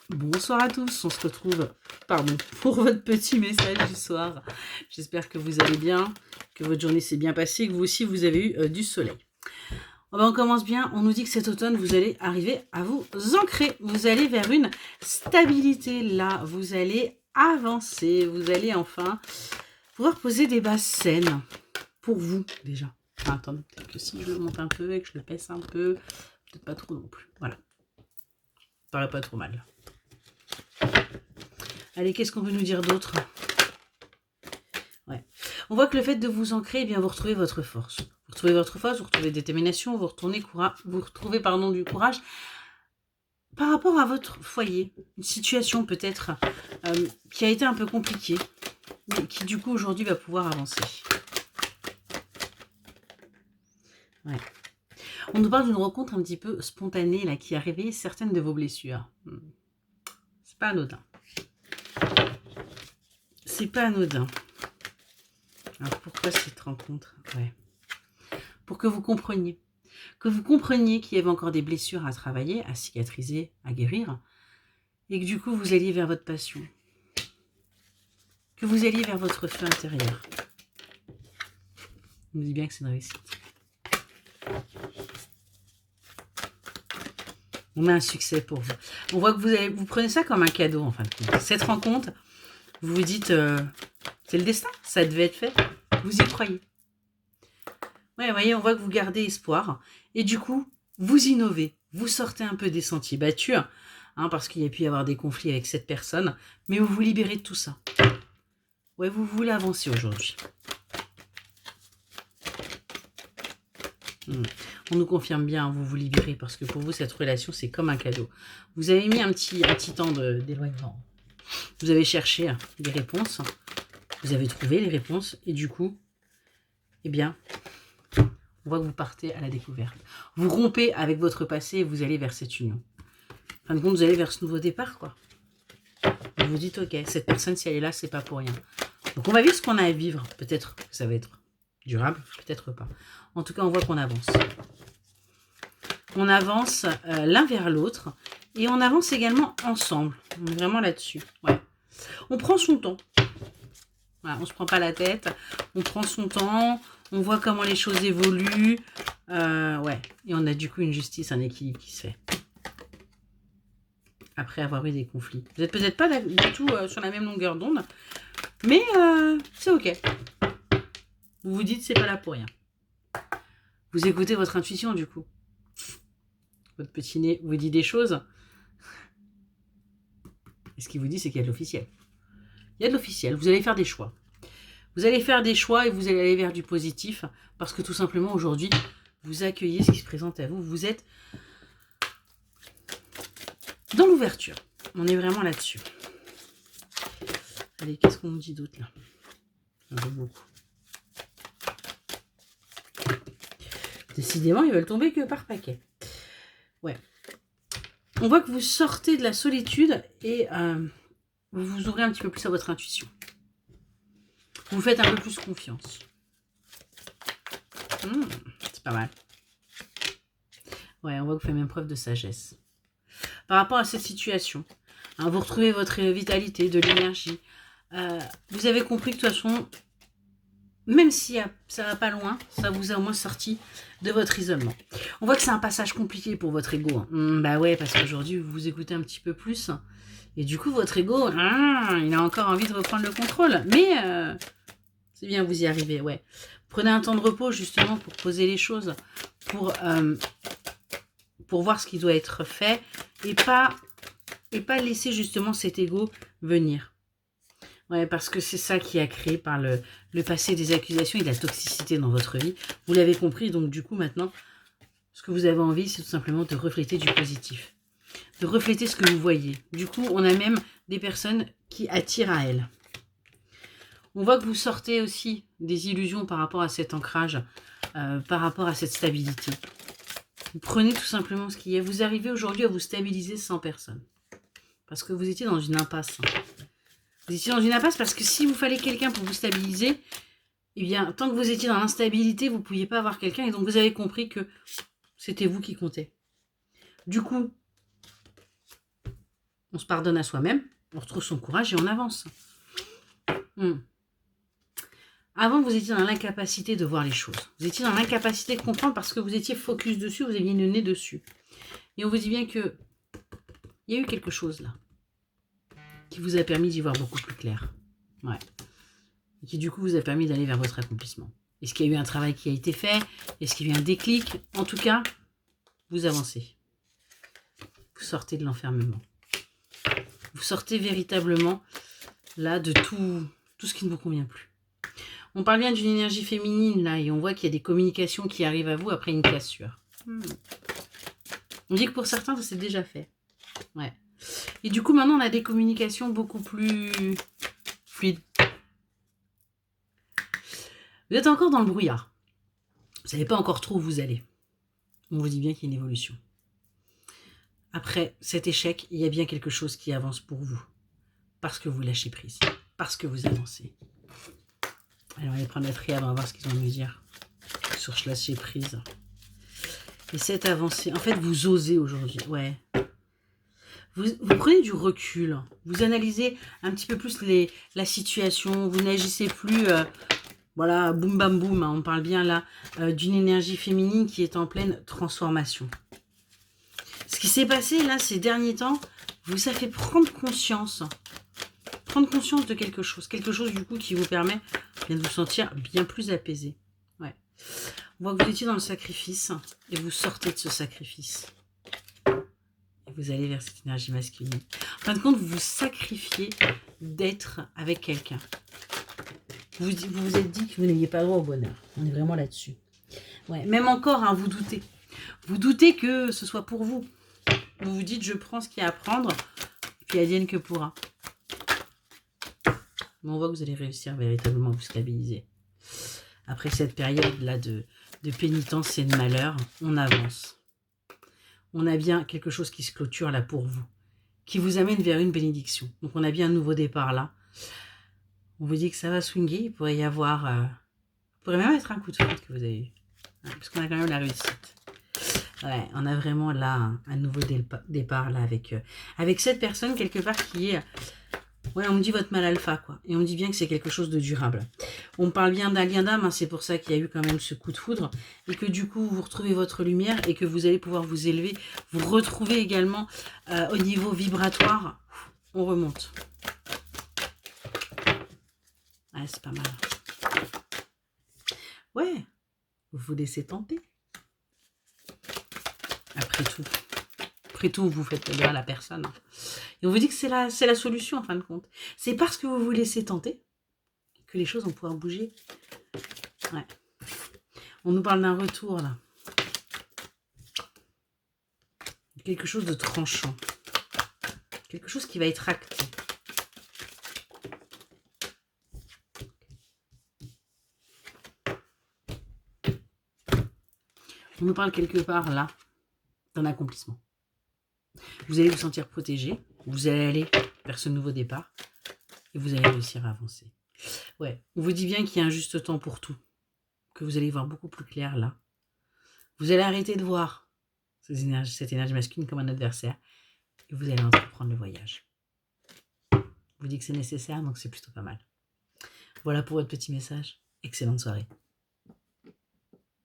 Bonsoir à tous, on se retrouve, pour votre petit message du soir. J'espère que vous allez bien, que votre journée s'est bien passée, que vous aussi vous avez eu du soleil. On commence bien, on nous dit que cet automne, vous allez arriver à vous ancrer, vous allez vers une stabilité là, vous allez avancer, vous allez enfin pouvoir poser des bases saines pour vous déjà. Enfin, attendez, peut-être que si je le monte un peu et que je le pèse un peu, peut-être pas trop non plus, voilà. Ça paraît pas trop mal. Allez, qu'est-ce qu'on veut nous dire d'autre? Ouais. On voit que le fait de vous ancrer, eh bien, vous retrouvez votre force. Vous retrouvez votre force, vous retrouvez détermination, vous retrouvez du courage par rapport à votre foyer. Une situation peut-être qui a été un peu compliquée, mais qui du coup aujourd'hui va pouvoir avancer. Ouais. On nous parle d'une rencontre un petit peu spontanée là, qui a réveillé certaines de vos blessures. C'est pas anodin. C'est pas anodin. Alors pourquoi cette rencontre? Ouais. Pour que vous compreniez. Que vous compreniez qu'il y avait encore des blessures à travailler, à cicatriser, à guérir, et que du coup vous alliez vers votre passion. Que vous alliez vers votre feu intérieur. On me dit bien que c'est une réussite. On a un succès pour vous. On voit que vous prenez ça comme un cadeau en fin de compte. Cette rencontre, vous vous dites, c'est le destin, ça devait être fait. Vous y croyez. Ouais, vous voyez, on voit que vous gardez espoir. Et du coup, vous innovez. Vous sortez un peu des sentiers battus, parce qu'il y a pu y avoir des conflits avec cette personne. Mais vous vous libérez de tout ça. Ouais, vous voulez avancer aujourd'hui. On nous confirme bien, vous vous libérez, parce que pour vous, cette relation, c'est comme un cadeau. Vous avez mis un petit temps d'éloignement. Vous avez cherché des réponses. Vous avez trouvé les réponses. Et du coup, eh bien, on voit que vous partez à la découverte. Vous rompez avec votre passé et vous allez vers cette union. En fin de compte, vous allez vers ce nouveau départ, quoi. Vous vous dites, ok, cette personne, si elle est là, c'est pas pour rien. Donc, on va vivre ce qu'on a à vivre. Peut-être que ça va être durable, peut-être pas. En tout cas, on voit qu'on avance. On avance l'un vers l'autre et on avance également ensemble. On est vraiment là-dessus. Ouais. On prend son temps. Voilà, on ne se prend pas la tête. On prend son temps. On voit comment les choses évoluent. Ouais. Et on a du coup une justice, un équilibre qui se fait. Après avoir eu des conflits. Vous n'êtes peut-être pas du tout sur la même longueur d'onde. Mais c'est ok. Vous vous dites c'est pas là pour rien. Vous écoutez votre intuition du coup. Votre petit nez vous dit des choses. Et ce qu'il vous dit, c'est qu'il y a de l'officiel. Il y a de l'officiel. Vous allez faire des choix. Vous allez faire des choix et vous allez aller vers du positif. Parce que tout simplement, aujourd'hui, vous accueillez ce qui se présente à vous. Vous êtes dans l'ouverture. On est vraiment là-dessus. Allez, qu'est-ce qu'on nous dit d'autre là? J'en veux beaucoup. Décidément, ils veulent tomber que par paquet. Ouais. On voit que vous sortez de la solitude et vous vous ouvrez un petit peu plus à votre intuition. Vous faites un peu plus confiance. C'est pas mal. Ouais, on voit que vous faites même preuve de sagesse. Par rapport à cette situation, vous retrouvez votre vitalité, de l'énergie. Vous avez compris que de toute façon, même si ça va pas loin, ça vous a au moins sorti de votre isolement. On voit que c'est un passage compliqué pour votre ego. Bah ouais, parce qu'aujourd'hui, vous vous écoutez un petit peu plus. Et du coup, votre ego, il a encore envie de reprendre le contrôle. Mais c'est bien, vous y arrivez, ouais. Prenez un temps de repos, justement, pour poser les choses. Pour voir ce qui doit être fait. Et pas laisser, justement, cet ego venir. Ouais, parce que c'est ça qui a créé par le passé des accusations et de la toxicité dans votre vie. Vous l'avez compris, donc du coup, maintenant, ce que vous avez envie, c'est tout simplement de refléter du positif. De refléter ce que vous voyez. Du coup, on a même des personnes qui attirent à elles. On voit que vous sortez aussi des illusions par rapport à cet ancrage, par rapport à cette stabilité. Vous prenez tout simplement ce qu'il y a. Vous arrivez aujourd'hui à vous stabiliser sans personne. Parce que vous étiez dans une impasse. Vous étiez dans une impasse parce que si vous fallait quelqu'un pour vous stabiliser, eh bien, tant que vous étiez dans l'instabilité, vous ne pouviez pas avoir quelqu'un. Et donc, vous avez compris que c'était vous qui comptez. Du coup, On se pardonne à soi-même, on retrouve son courage et on avance. Avant, vous étiez dans l'incapacité de voir les choses. Vous étiez dans l'incapacité de comprendre parce que vous étiez focus dessus, vous aviez le nez dessus. Et on vous dit bien que il y a eu quelque chose là qui vous a permis d'y voir beaucoup plus clair. Ouais. Et qui du coup vous a permis d'aller vers votre accomplissement. Est-ce qu'il y a eu un travail qui a été fait? Est-ce qu'il y a eu un déclic? En tout cas, vous avancez. Vous sortez de l'enfermement. Vous sortez véritablement là de tout ce qui ne vous convient plus. On parle bien d'une énergie féminine là et on voit qu'il y a des communications qui arrivent à vous après une cassure. On dit que pour certains ça s'est déjà fait. Ouais. Et du coup maintenant on a des communications beaucoup plus fluides. Vous êtes encore dans le brouillard. Vous ne savez pas encore trop où vous allez. On vous dit bien qu'il y a une évolution. Après cet échec, il y a bien quelque chose qui avance pour vous. Parce que vous lâchez prise. Parce que vous avancez. Allez, on va aller prendre la triade, on va voir ce qu'ils ont à nous dire. Sur lâcher prise. Et cette avancée, en fait, vous osez aujourd'hui. Ouais. Vous prenez du recul. Vous analysez un petit peu plus la situation. Vous n'agissez plus... voilà, boum bam boum, hein, on parle bien là d'une énergie féminine qui est en pleine transformation. Ce qui s'est passé là ces derniers temps, vous a fait prendre conscience de quelque chose du coup qui vous permet de vous sentir bien plus apaisé. Ouais. On voit que vous étiez dans le sacrifice et vous sortez de ce sacrifice. Et vous allez vers cette énergie masculine. En fin de compte, vous vous sacrifiez d'être avec quelqu'un. Vous vous êtes dit que vous n'ayez pas droit au bonheur. On est vraiment là-dessus. Ouais, même encore, hein, vous doutez. Vous doutez que ce soit pour vous. Vous vous dites, je prends ce qu'il y a à prendre, puis advienne que pourra. Mais on voit que vous allez réussir véritablement à vous stabiliser. Après cette période-là de pénitence et de malheur, on avance. On a bien quelque chose qui se clôture là pour vous, qui vous amène vers une bénédiction. Donc on a bien un nouveau départ là. On vous dit que ça va swinguer, il pourrait y avoir... il pourrait même être un coup de foudre que vous avez eu. Ouais, parce qu'on a quand même la réussite. Ouais, on a vraiment là un nouveau départ là avec cette personne quelque part qui est... Ouais, on me dit votre mal alpha, quoi. Et on me dit bien que c'est quelque chose de durable. On parle bien d'un lien d'âme, hein, c'est pour ça qu'il y a eu quand même ce coup de foudre. Et que du coup, vous retrouvez votre lumière et que vous allez pouvoir vous élever. Vous retrouvez également au niveau vibratoire. On remonte. Ouais, c'est pas mal. Ouais, vous vous laissez tenter. Après tout, vous faites bien à la personne. Et on vous dit que c'est la solution en fin de compte. C'est parce que vous vous laissez tenter que les choses vont pouvoir bouger. Ouais. On nous parle d'un retour là. Quelque chose de tranchant. Quelque chose qui va être acté. On nous parle quelque part là d'un accomplissement. Vous allez vous sentir protégé. Vous allez aller vers ce nouveau départ. Et vous allez réussir à avancer. Ouais, on vous dit bien qu'il y a un juste temps pour tout. Que vous allez voir beaucoup plus clair là. Vous allez arrêter de voir cette énergie masculine comme un adversaire. Et vous allez entreprendre le voyage. Je vous dis que c'est nécessaire, donc c'est plutôt pas mal. Voilà pour votre petit message. Excellente soirée.